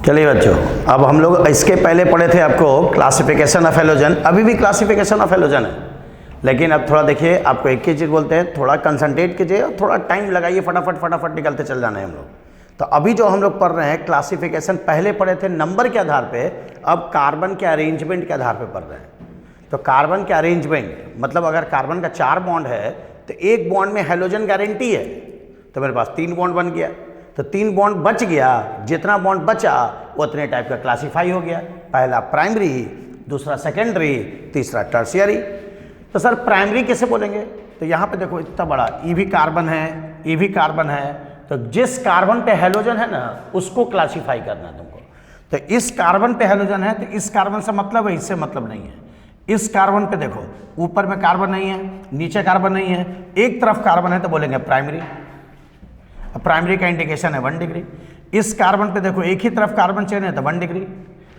चलिए बच्चों, अब हम लोग इसके पहले पढ़े थे आपको क्लासिफिकेशन ऑफ हैलोजन। अभी भी क्लासिफिकेशन ऑफ हैलोजन है, लेकिन अब थोड़ा देखिए, आपको एक ही चीज़ बोलते हैं, थोड़ा कंसंट्रेट कीजिए और थोड़ा टाइम लगाइए, फटाफट फटाफट निकलते चल जाना है हम लोग। तो अभी जो हम लोग पढ़ रहे हैं क्लासिफिकेशन, पहले पढ़े थे नंबर के आधार पे, अब कार्बन के अरेंजमेंट के आधार पे पढ़ रहे हैं। तो कार्बन के अरेंजमेंट मतलब अगर कार्बन का 4 बॉन्ड है तो एक बॉन्ड में हैलोजन गारंटी है, तो मेरे पास 3 बॉन्ड बन गया। तो 3 बॉन्ड बच गया, जितना बॉन्ड बचा उतने टाइप का क्लासीफाई हो गया। पहला प्राइमरी, दूसरा सेकेंडरी, तीसरा टर्शियरी। तो सर प्राइमरी कैसे बोलेंगे? तो यहाँ पे देखो इतना बड़ा ई भी कार्बन है, ई भी कार्बन है, तो जिस कार्बन पे हैलोजन है ना उसको क्लासीफाई करना है तुमको। तो इस कार्बन पे हैलोजन है तो इस कार्बन से मतलब है, इससे मतलब नहीं है। इस कार्बन पे देखो ऊपर में कार्बन नहीं है, नीचे कार्बन नहीं है, एक तरफ कार्बन है तो बोलेंगे प्राइमरी। प्राइमरी का इंडिकेशन है 1 डिग्री। इस कार्बन पे देखो एक ही तरफ कार्बन चेन है तो 1 डिग्री।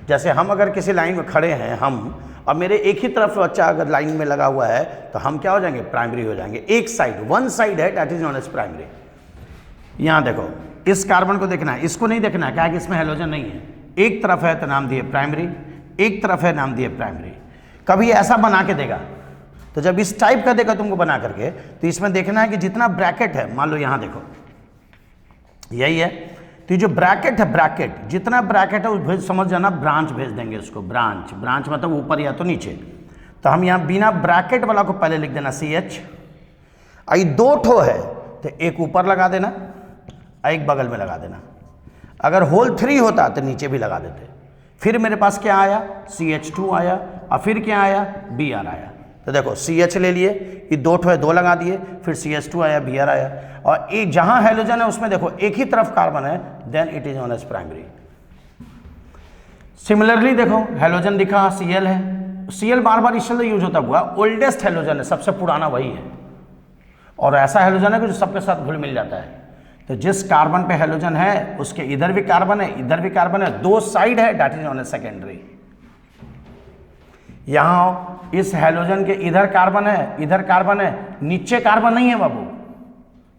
जैसे हम अगर किसी लाइन में खड़े हैं हम, और मेरे एक ही तरफ बच्चा अगर लाइन में लगा हुआ है तो हम क्या हो जाएंगे? प्राइमरी हो जाएंगे। एक साइड, वन साइड है, that is known as primary. यहाँ देखो इस कार्बन को देखना है, इसको नहीं देखना है, क्या है कि इसमें हैलोजन नहीं है। एक तरफ है तो नाम दिए प्राइमरी, एक तरफ है नाम दिए प्राइमरी। कभी ऐसा बना के देगा, तो जब इस टाइप का देगा तुमको बना करके, तो इसमें देखना है कि जितना ब्रैकेट है, मान लो यहाँ देखो यही है, तो जो ब्रैकेट है, ब्रैकेट जितना ब्रैकेट है उस समझ जाना ब्रांच भेज देंगे उसको। ब्रांच, ब्रांच मतलब ऊपर या तो नीचे। तो हम यहाँ बिना ब्रैकेट वाला को पहले लिख देना CH। आई 2 ठो है तो एक ऊपर लगा देना, एक बगल में लगा देना। अगर होल 3 होता तो नीचे भी लगा देते। फिर मेरे पास क्या आया? CH2 आया, और फिर क्या आया? Br आया। तो देखो CH ले लिए, ये 2 ठो है, 2 लगा दिए, फिर CH2 आया, Br आया। और एक जहां हैलोजन है उसमें देखो एक ही तरफ कार्बन है, then it is known as primary. Similarly देखो हैलोजन दिखा, Cl है, Cl बार बार इसलिए यूज होता हुआ, ओल्डेस्ट हैलोजन है, सबसे पुराना वही है, और ऐसा हैलोजन है कि जो सबके साथ घुल मिल जाता है। तो जिस कार्बन पे हैलोजन है उसके इधर भी कार्बन है, इधर भी कार्बन है, 2 साइड है, that is known as secondary. यहां इस हैलोजन के इधर कार्बन है, इधर कार्बन है, नीचे कार्बन नहीं है बाबू,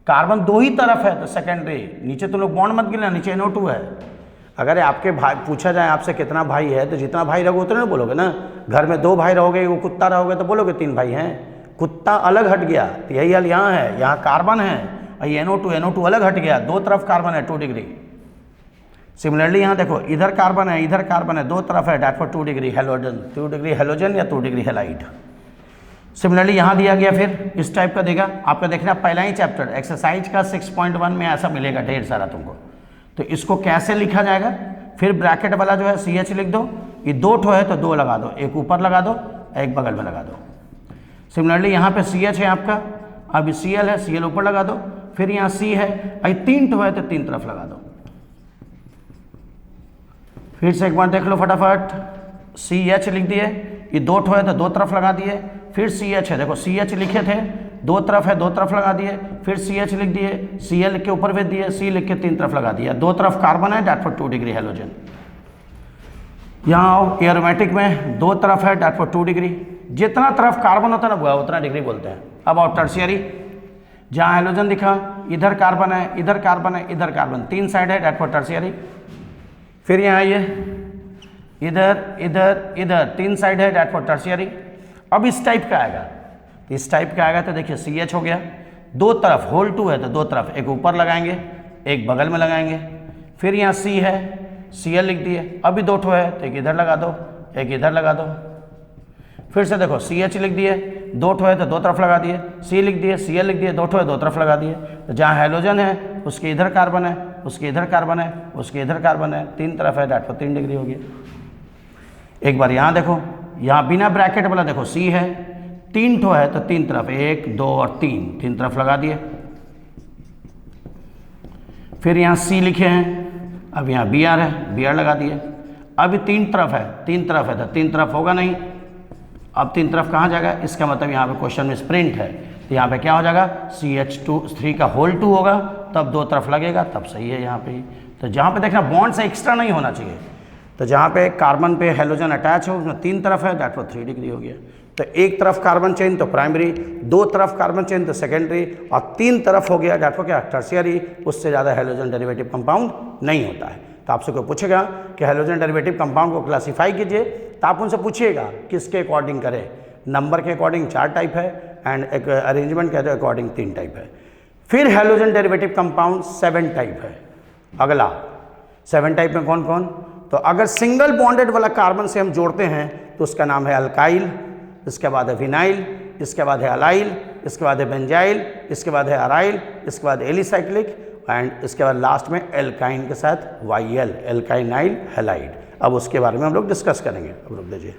कार्बन 2 ही तरफ है, तो सेकेंडरी। नीचे तो लोग बॉन्ड मत गिनना, नीचे NO2 है। अगर आपके भाई पूछा जाए आपसे कितना भाई है, तो जितना भाई रहोगे उतने बोलोगे ना। घर में 2 भाई रहोगे, वो कुत्ता रहोगे तो बोलोगे 3 भाई हैं। कुत्ता अलग हट गया तो यही हाल यहाँ है, यहाँ कार्बन है और ये NO2 अलग हट गया, 2 तरफ कार्बन है, 2 डिग्री। सिमिलरली यहाँ देखो इधर कार्बन है, इधर कार्बन है, 2 तरफ है, that for 2 degree halogen, 2 degree halogen या 2 डिग्री हैलाइड। सिमिलरली यहाँ दिया गया, फिर इस टाइप का देगा। आपका देखना पहला ही चैप्टर एक्सरसाइज का 6.1 में ऐसा मिलेगा ढेर सारा तुमको। तो इसको कैसे लिखा जाएगा? फिर ब्रैकेट वाला जो है CH लिख दो, ये 2 ठो है तो 2 लगा दो, एक ऊपर लगा दो, एक बगल में लगा दो। सिमिलरली यहाँ पे CH है आपका, अब Cl है, Cl ऊपर लगा दो, फिर यहाँ C है, अभी 3 ठो है तो 3 तरफ लगा दो। फिर से एक बार देख लो फटाफट, CH लिख दिए, ये 2 ठो है तो 2 तरफ लगा दिए, फिर CH है, देखो CH लिखे थे, 2 तरफ है, 2 तरफ लगा दिए, फिर CH लिख दिए, Cl लिख के ऊपर भेज दिए, C लिख के 3 तरफ लगा दिया, 2 तरफ कार्बन है, डेट फॉर 2 डिग्री हैलोजन। यहाँ आओ एरोमेटिक में 2 तरफ है, डेट फॉर 2 डिग्री। जितना तरफ कार्बन होता है ना उतना डिग्री बोलते हैं। अब आओ टर्शियरी, जहाँ हैलोजन दिखा, इधर कार्बन है, इधर कार्बन है, इधर कार्बन, 3 साइड है, डेट फॉर टर्शियरी। फिर यहाँ आइए, इधर इधर इधर 3 साइड है, डेट फॉर टर्शियरी। अब इस टाइप का आएगा, इस टाइप का आएगा तो देखिए CH हो गया, 2 तरफ होल 2 है तो 2 तरफ, एक ऊपर लगाएंगे, एक बगल में लगाएंगे। फिर यहाँ C है, Cl लिख दिए, अभी 2 ठो है तो एक इधर लगा दो, एक इधर लगा दो। फिर से देखो CH लिख दिए, 2 ठो है तो 2 तरफ लगा दिए, C लिख दिए, Cl लिख दिए, 2 ठो है 2 तरफ लगा दिए। तो जहाँ हैलोजन है उसके इधर कार्बन है, उसके इधर कार्बन है, उसके इधर कार्बन है, 3 तरफ है, डेट फॉर 3 डिग्री हो गया। एक बार यहाँ देखो, यहाँ बिना ब्रैकेट वाला देखो C है, 3 ठो है तो 3 तरफ, 1 2 और 3 तरफ लगा दिए। फिर यहाँ C लिखे हैं, अब यहाँ Br है, Br लगा दिए। अभी 3 तरफ है, 3 तरफ है तो 3 तरफ होगा नहीं, अब 3 तरफ कहाँ जाएगा? इसका मतलब यहाँ पे क्वेश्चन में स्प्रिंट है, तो यहाँ पे क्या हो जाएगा? CH3 का होल 2 होगा, तब 2 तरफ लगेगा, तब सही है यहाँ पे। तो जहाँ पे देखना बॉन्ड से एक्स्ट्रा नहीं होना चाहिए। तो जहाँ पे कार्बन पे हैलोजन अटैच हो उसमें 3 तरफ है, दैट फॉर 3 डिग्री हो गया। तो एक तरफ कार्बन चेन तो प्राइमरी, 2 तरफ कार्बन चेन तो सेकेंडरी, और 3 तरफ हो गया दैट फॉर क्या? टर्शियरी। उससे ज़्यादा हैलोजन डेरिवेटिव कंपाउंड नहीं होता है। तो आपसे कोई पूछेगा कि हैलोजन डेरिवेटिव कंपाउंड को क्लासीफाई कीजिए, तो आप उनसे पूछिएगा किसके अकॉर्डिंग करें। नंबर के अकॉर्डिंग 4 टाइप है एंड एक अरेंजमेंट के अकॉर्डिंग 3 टाइप है। फिर हैलोजन डेरिवेटिव कंपाउंड 7 टाइप है। अगला 7 टाइप में कौन कौन, तो अगर सिंगल बॉन्डेड वाला कार्बन से हम जोड़ते हैं तो उसका नाम है अल्काइल, इसके बाद है विनाइल, इसके बाद है अलाइल, इसके बाद है बेंजाइल, इसके बाद है अराइल, इसके बाद एलिसाइक्लिक एंड इसके बाद लास्ट में एल्काइन के साथ YL एल्काइनाइल हैलाइड। अब उसके बारे में हम लोग डिस्कस करेंगे। अब रुक दीजिए।